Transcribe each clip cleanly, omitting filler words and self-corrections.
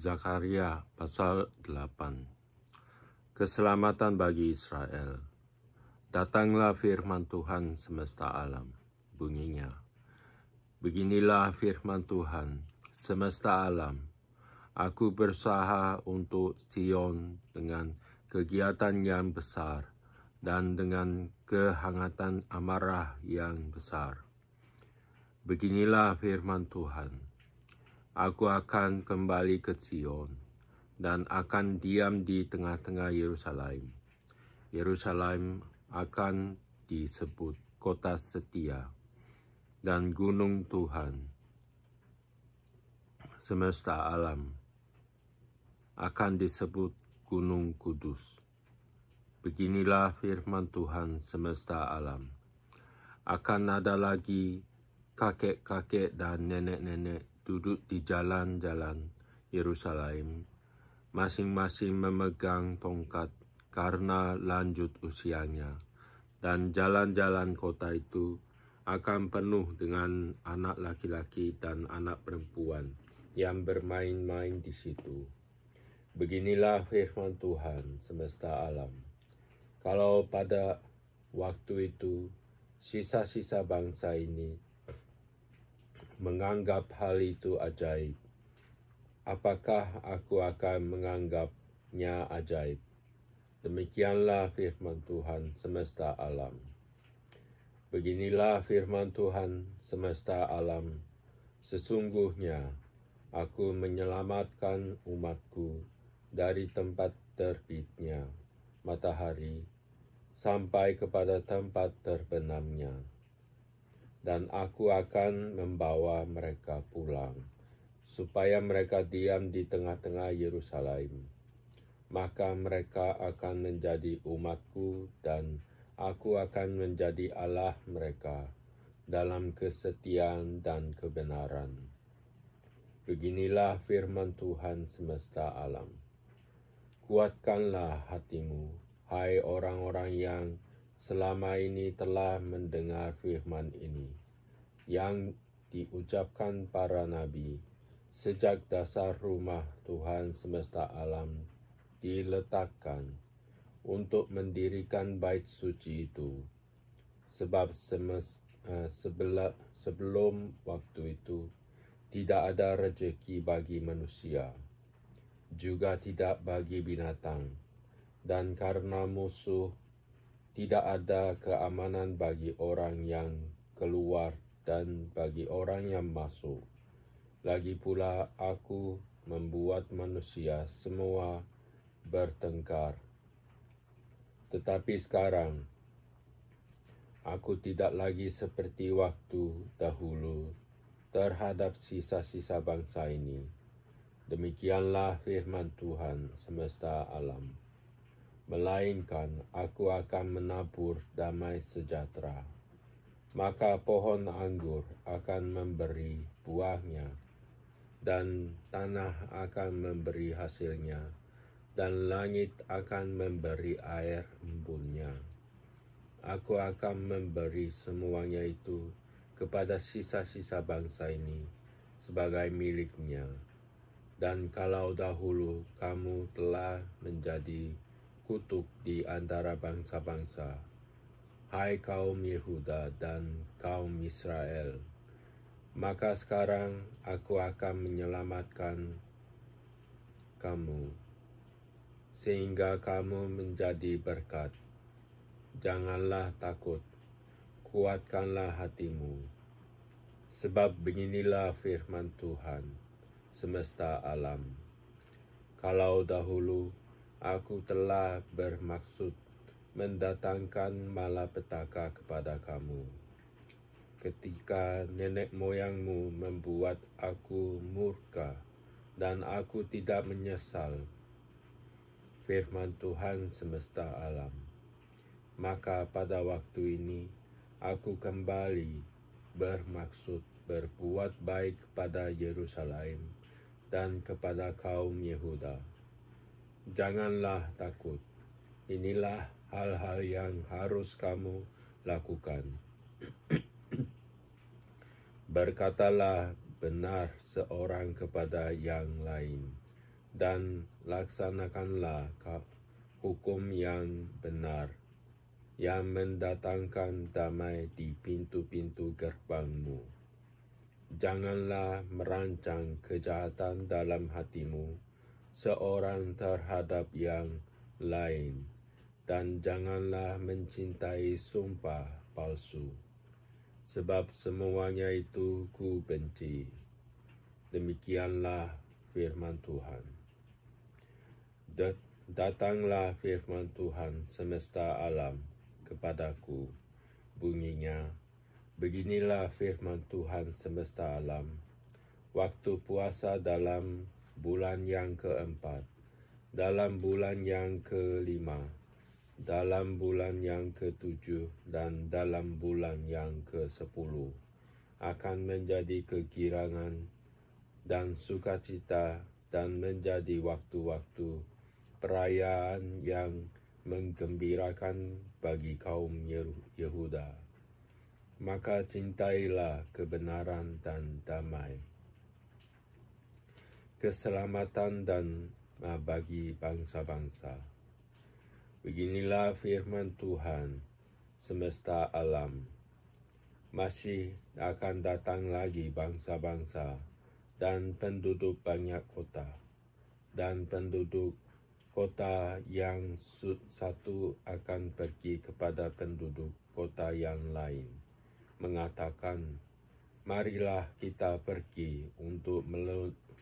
Zakaria pasal 8. Keselamatan bagi Israel. Datanglah firman Tuhan semesta alam. Bunyinya, beginilah firman Tuhan semesta alam. Aku berusaha untuk Sion dengan kegiatan yang besar dan dengan kehangatan amarah yang besar. Beginilah firman Tuhan. Aku akan kembali ke Sion dan akan diam di tengah-tengah Yerusalem. Yerusalem akan disebut kota setia dan gunung Tuhan semesta alam akan disebut gunung kudus. Beginilah firman Tuhan semesta alam. Akan ada lagi kakek-kakek dan nenek-nenek duduk di jalan-jalan Yerusalem, masing-masing memegang tongkat karena lanjut usianya, dan jalan-jalan kota itu akan penuh dengan anak laki-laki dan anak perempuan yang bermain-main di situ. Beginilah firman Tuhan semesta alam. Kalau pada waktu itu sisa-sisa bangsa ini menganggap hal itu ajaib, apakah aku akan menganggapnya ajaib? Demikianlah firman Tuhan semesta alam. Beginilah firman Tuhan semesta alam. Sesungguhnya aku menyelamatkan umatku dari tempat terbitnya matahari sampai kepada tempat terbenamnya. Dan aku akan membawa mereka pulang, supaya mereka diam di tengah-tengah Yerusalem. Maka mereka akan menjadi umatku, dan aku akan menjadi Allah mereka dalam kesetiaan dan kebenaran. Beginilah firman Tuhan semesta alam. Kuatkanlah hatimu, hai orang-orang yang selama ini telah mendengar firman ini, yang diucapkan para nabi sejak dasar rumah Tuhan semesta alam diletakkan untuk mendirikan bait suci itu. Sebab sebelum waktu itu tidak ada rezeki bagi manusia, juga tidak bagi binatang, dan karena musuh tidak ada keamanan bagi orang yang keluar dan bagi orang yang masuk. Lagi pula aku membuat manusia semua bertengkar. Tetapi sekarang aku tidak lagi seperti waktu dahulu terhadap sisa-sisa bangsa ini. Demikianlah firman Tuhan semesta alam. Melainkan aku akan menabur damai sejahtera. Maka pohon anggur akan memberi buahnya, dan tanah akan memberi hasilnya, dan langit akan memberi air embunnya. Aku akan memberi semuanya itu kepada sisa-sisa bangsa ini sebagai miliknya. Dan kalau dahulu kamu telah menjadi kutuk di antara bangsa-bangsa, hai kaum Yehuda dan kaum Israel, maka sekarang aku akan menyelamatkan kamu, sehingga kamu menjadi berkat. Janganlah takut, kuatkanlah hatimu, sebab beginilah firman Tuhan semesta alam. Kalau dahulu aku telah bermaksud mendatangkan malapetaka kepada kamu, ketika nenek moyangmu membuat aku murka, dan aku tidak menyesal, firman Tuhan semesta alam. Maka pada waktu ini aku kembali bermaksud berbuat baik kepada Yerusalem dan kepada kaum Yehuda. Janganlah takut, inilah hal-hal yang harus kamu lakukan. Berkatalah benar seorang kepada yang lain, dan laksanakanlah hukum yang benar, yang mendatangkan damai di pintu-pintu gerbangmu. Janganlah merancang kejahatan dalam hatimu, seorang terhadap yang lain, dan janganlah mencintai sumpah palsu, sebab semuanya itu ku benci. Demikianlah firman Tuhan. Datanglah firman Tuhan semesta alam kepadaku, bunyinya, beginilah firman Tuhan semesta alam, waktu puasa dalam bulan yang keempat, dalam bulan yang kelima, dalam bulan yang ketujuh, dan dalam bulan yang ke-10, akan menjadi kegirangan dan sukacita dan menjadi waktu-waktu perayaan yang menggembirakan bagi kaum Yehuda. Maka cintailah kebenaran dan damai, keselamatan dan bagi bangsa-bangsa. Beginilah firman Tuhan semesta alam. Masih akan datang lagi bangsa-bangsa dan penduduk banyak kota, dan penduduk kota yang satu akan pergi kepada penduduk kota yang lain, mengatakan, marilah kita pergi untuk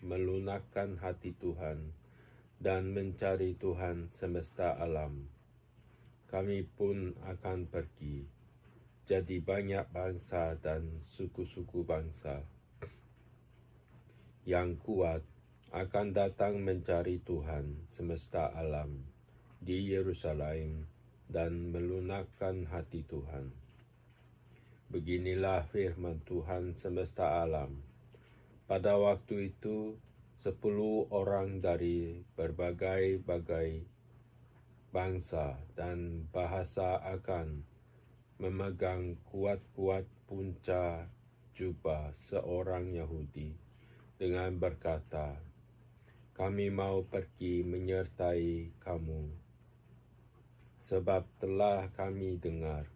melunakkan hati Tuhan dan mencari Tuhan semesta alam. Kami pun akan pergi, jadi banyak bangsa dan suku-suku bangsa yang kuat akan datang mencari Tuhan semesta alam di Yerusalem dan melunakkan hati Tuhan. Beginilah firman Tuhan semesta alam. Pada waktu itu, 10 orang dari berbagai-bagai bangsa dan bahasa akan memegang kuat-kuat punca jubah seorang Yahudi dengan berkata, kami mau pergi menyertai kamu, sebab telah kami dengar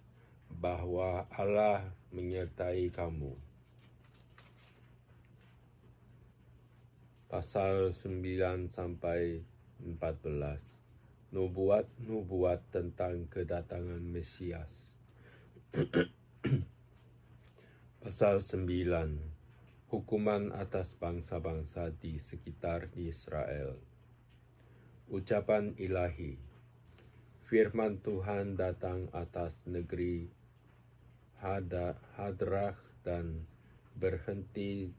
bahwa Allah menyertai kamu. Pasal 9-14, nubuat tentang kedatangan Mesias. Pasal 9, hukuman atas bangsa-bangsa di sekitar Israel. Ucapan ilahi. Firman Tuhan datang atas negeri Hadrach dan berhenti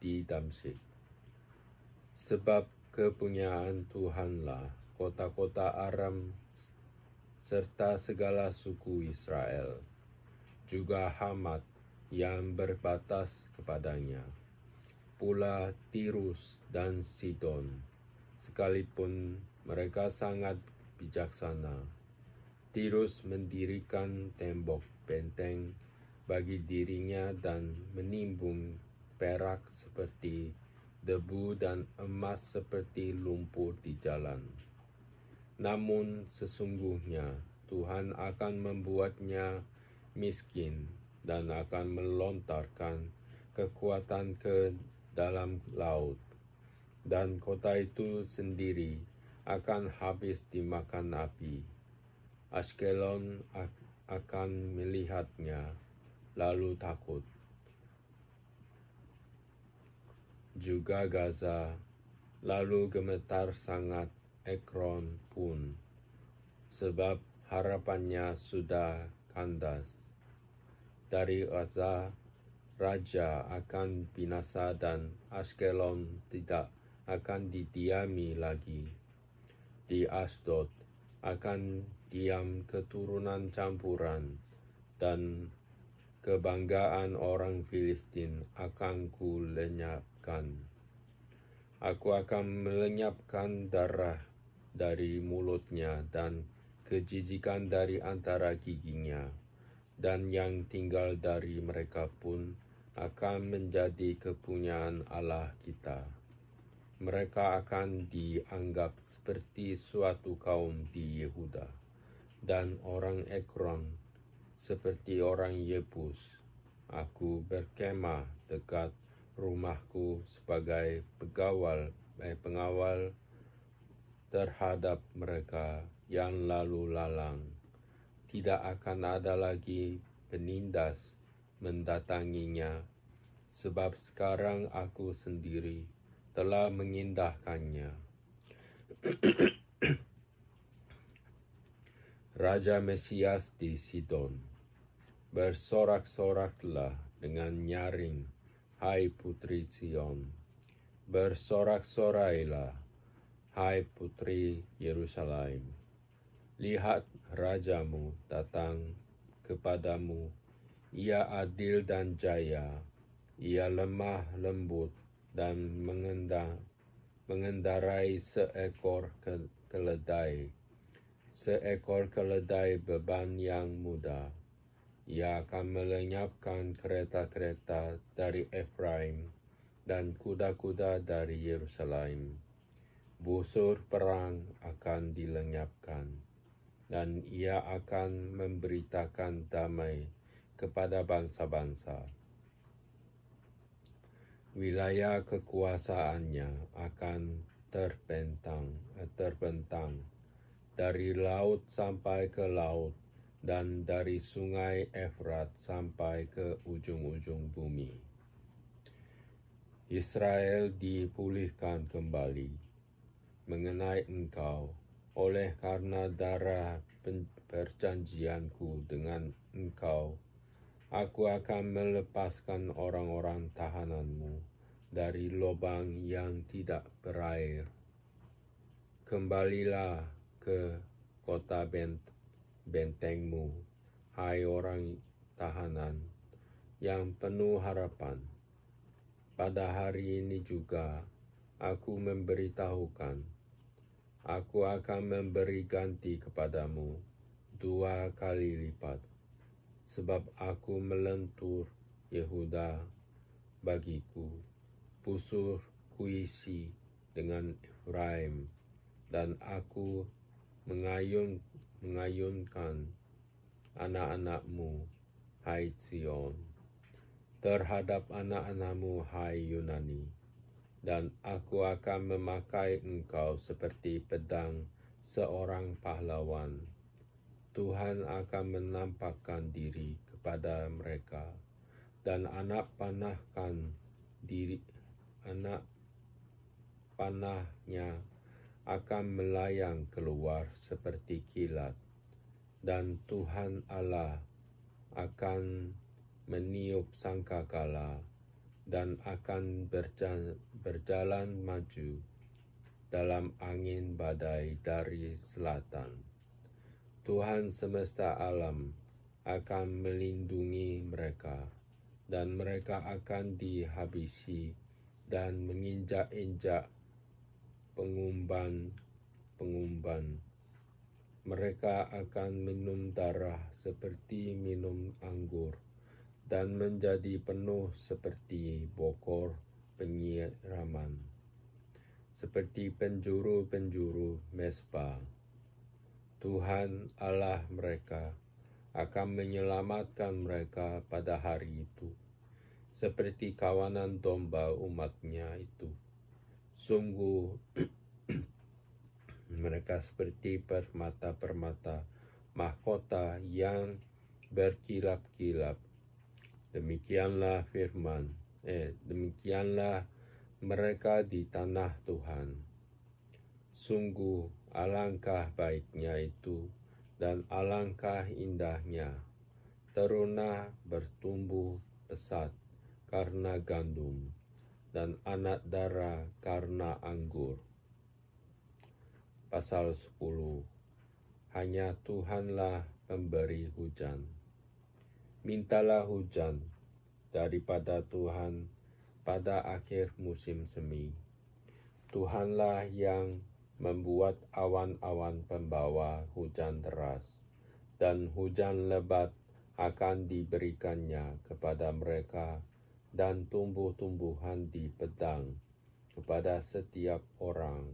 di Damsyik. Sebab kepunyaan Tuhanlah kota-kota Aram serta segala suku Israel, juga Hamat yang berbatas kepadanya, pula Tirus dan Sidon, sekalipun mereka sangat bijaksana. Tirus mendirikan tembok benteng bagi dirinya dan menimbun perak seperti debu dan emas seperti lumpur di jalan. Namun sesungguhnya Tuhan akan membuatnya miskin dan akan melontarkan kekuatan ke dalam laut, dan kota itu sendiri akan habis dimakan api. Ashkelon akan melihatnya, lalu takut. Juga Gaza, lalu gemetar sangat Ekron pun, sebab harapannya sudah kandas. Dari Gaza, raja akan binasa dan Ashkelon tidak akan didiami lagi. Di Asdod akan diam keturunan campuran, dan kebanggaan orang Filistin akan kulenyapkan. Aku akan melenyapkan darah dari mulutnya dan kejijikan dari antara giginya, dan yang tinggal dari mereka pun akan menjadi kepunyaan Allah kita. Mereka akan dianggap seperti suatu kaum di Yehuda, dan orang Ekron seperti orang Yebus. Aku berkemah dekat rumahku sebagai pengawal terhadap mereka yang lalu lalang. Tidak akan ada lagi penindas mendatanginya, sebab sekarang aku sendiri telah mengindahkannya. Raja Mesias di Sidon, bersorak-soraklah dengan nyaring, hai putri Sion. Bersorak-sorailah, hai putri Yerusalem. Lihat, rajamu datang kepadamu. Ia adil dan jaya, ia lemah lembut dan mengendarai seekor keledai beban yang muda. Ia akan melenyapkan kereta-kereta dari Efraim dan kuda-kuda dari Yerusalem. Busur perang akan dilenyapkan, dan ia akan memberitakan damai kepada bangsa-bangsa. Wilayah kekuasaannya akan terbentang dari laut sampai ke laut, dan dari sungai Efrat sampai ke ujung-ujung bumi. Israel dipulihkan kembali mengenai engkau, oleh karena darah perjanjianku dengan engkau. Aku akan melepaskan orang-orang tahananmu dari lubang yang tidak berair. Kembalilah ke kota bentengmu, hai orang tahanan yang penuh harapan. Pada hari ini juga aku memberitahukan, aku akan memberi ganti kepadamu 2 kali lipat. Sebab aku melentur Yehuda bagiku, busur kuisi dengan Efraim, dan aku mengayunkan anak-anakmu, hai Sion, terhadap anak-anakmu, hai Yunani, dan aku akan memakai engkau seperti pedang seorang pahlawan. Tuhan akan menampakkan diri kepada mereka, dan anak panahnya akan melayang keluar seperti kilat, dan Tuhan Allah akan meniup sangkakala dan akan berjalan maju dalam angin badai dari selatan. Tuhan semesta alam akan melindungi mereka, dan mereka akan dihabisi dan menginjak-injak pengumban. Mereka akan minum darah seperti minum anggur, dan menjadi penuh seperti bokor penyiraman, seperti penjuru-penjuru Mesbah. Tuhan Allah mereka akan menyelamatkan mereka pada hari itu, seperti kawanan domba umatnya itu. Sungguh mereka seperti permata-permata mahkota yang berkilap-kilap. Demikianlah mereka di tanah Tuhan. Sungguh alangkah baiknya itu, dan alangkah indahnya. Teruna bertumbuh pesat karena gandum, dan anak dara karena anggur. Pasal 10. Hanya Tuhanlah pemberi hujan. Mintalah hujan daripada Tuhan pada akhir musim semi. Tuhanlah yang membuat awan-awan pembawa hujan deras, dan hujan lebat akan diberikannya kepada mereka dan tumbuh-tumbuhan di padang kepada setiap orang.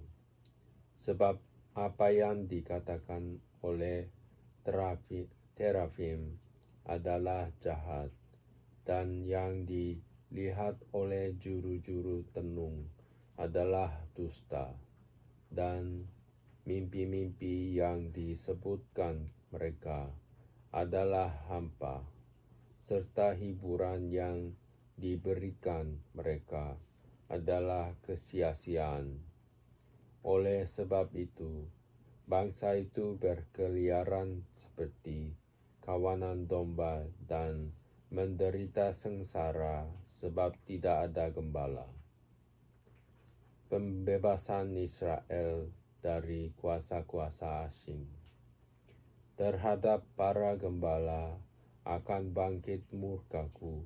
Sebab apa yang dikatakan oleh terafim adalah jahat, dan yang dilihat oleh juru-juru tenung adalah dusta, dan mimpi-mimpi yang disebutkan mereka adalah hampa, serta hiburan yang diberikan mereka adalah kesia-siaan. Oleh sebab itu, bangsa itu berkeliaran seperti kawanan domba dan menderita sengsara sebab tidak ada gembala. Pembebasan Israel dari kuasa-kuasa asing. Terhadap para gembala akan bangkit murkaku,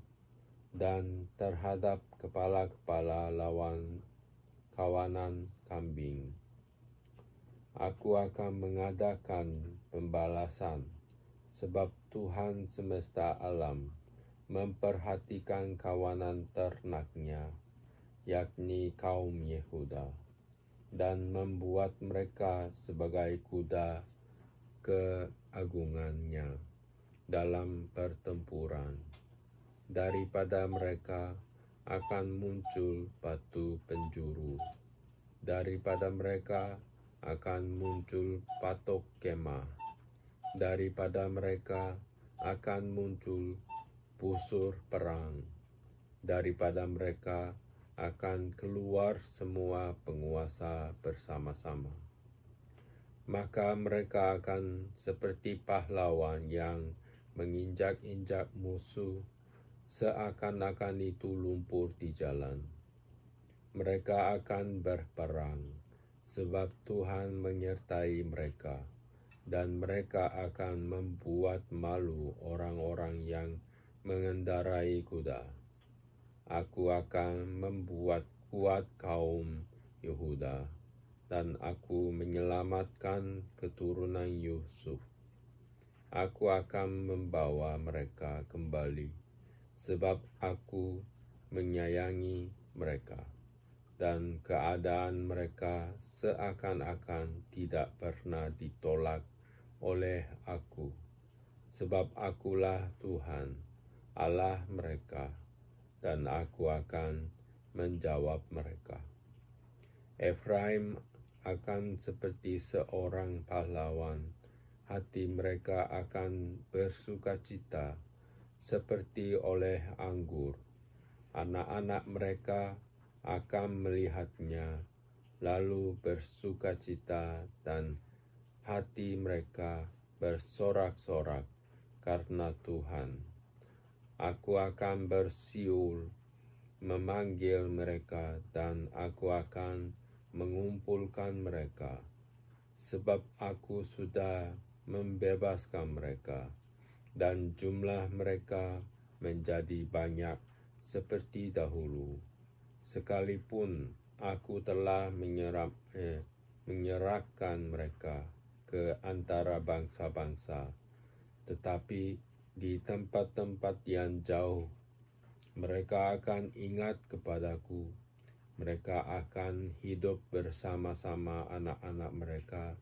dan terhadap kepala-kepala lawan kawanan kambing. Aku akan mengadakan pembalasan, sebab Tuhan semesta alam memperhatikan kawanan ternaknya, yakni kaum Yehuda, dan membuat mereka sebagai kuda keagungannya dalam pertempuran. Daripada mereka akan muncul batu penjuru, daripada mereka akan muncul patok kemah, daripada mereka akan muncul busur perang, daripada mereka akan keluar semua penguasa bersama-sama. Maka mereka akan seperti pahlawan yang menginjak-injak musuh, seakan-akan itu lumpur di jalan. Mereka akan berperang, sebab Tuhan menyertai mereka, dan mereka akan membuat malu orang-orang yang mengendarai kuda. Aku akan membuat kuat kaum Yehuda, dan aku menyelamatkan keturunan Yusuf. Aku akan membawa mereka kembali, sebab aku menyayangi mereka, dan keadaan mereka seakan-akan tidak pernah ditolak oleh aku, sebab akulah Tuhan, Allah mereka, dan aku akan menjawab mereka. Efraim akan seperti seorang pahlawan, hati mereka akan bersukacita seperti oleh anggur. Anak-anak mereka akan melihatnya, lalu bersukacita, dan hati mereka bersorak-sorak karena Tuhan. Aku akan bersiul memanggil mereka, dan aku akan mengumpulkan mereka, sebab aku sudah membebaskan mereka, dan jumlah mereka menjadi banyak seperti dahulu. Sekalipun aku telah menyerahkan mereka ke antara bangsa-bangsa, tetapi di tempat-tempat yang jauh mereka akan ingat kepadaku. Mereka akan hidup bersama-sama anak-anak mereka,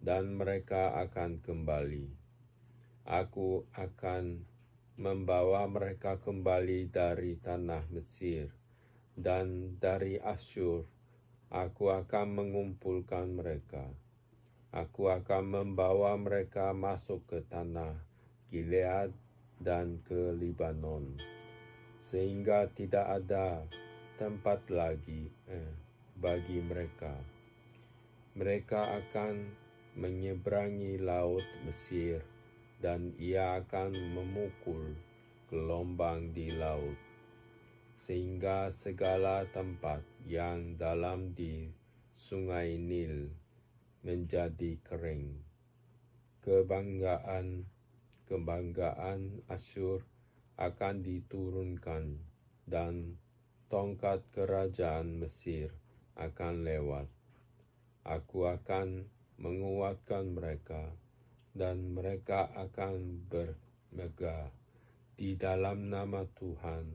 dan mereka akan kembali. Aku akan membawa mereka kembali dari tanah Mesir, dan dari Asyur aku akan mengumpulkan mereka. Aku akan membawa mereka masuk ke tanah Gilead dan ke Libanon, sehingga tidak ada tempat lagi bagi mereka. Mereka akan menyeberangi laut Mesir, dan ia akan memukul gelombang di laut, sehingga segala tempat yang dalam di sungai Nil menjadi kering. Kebanggaan Asyur akan diturunkan, dan tongkat kerajaan Mesir akan lewat. Aku akan menguatkan mereka, dan mereka akan bermegah di dalam nama Tuhan.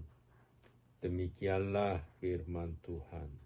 Demikianlah firman Tuhan.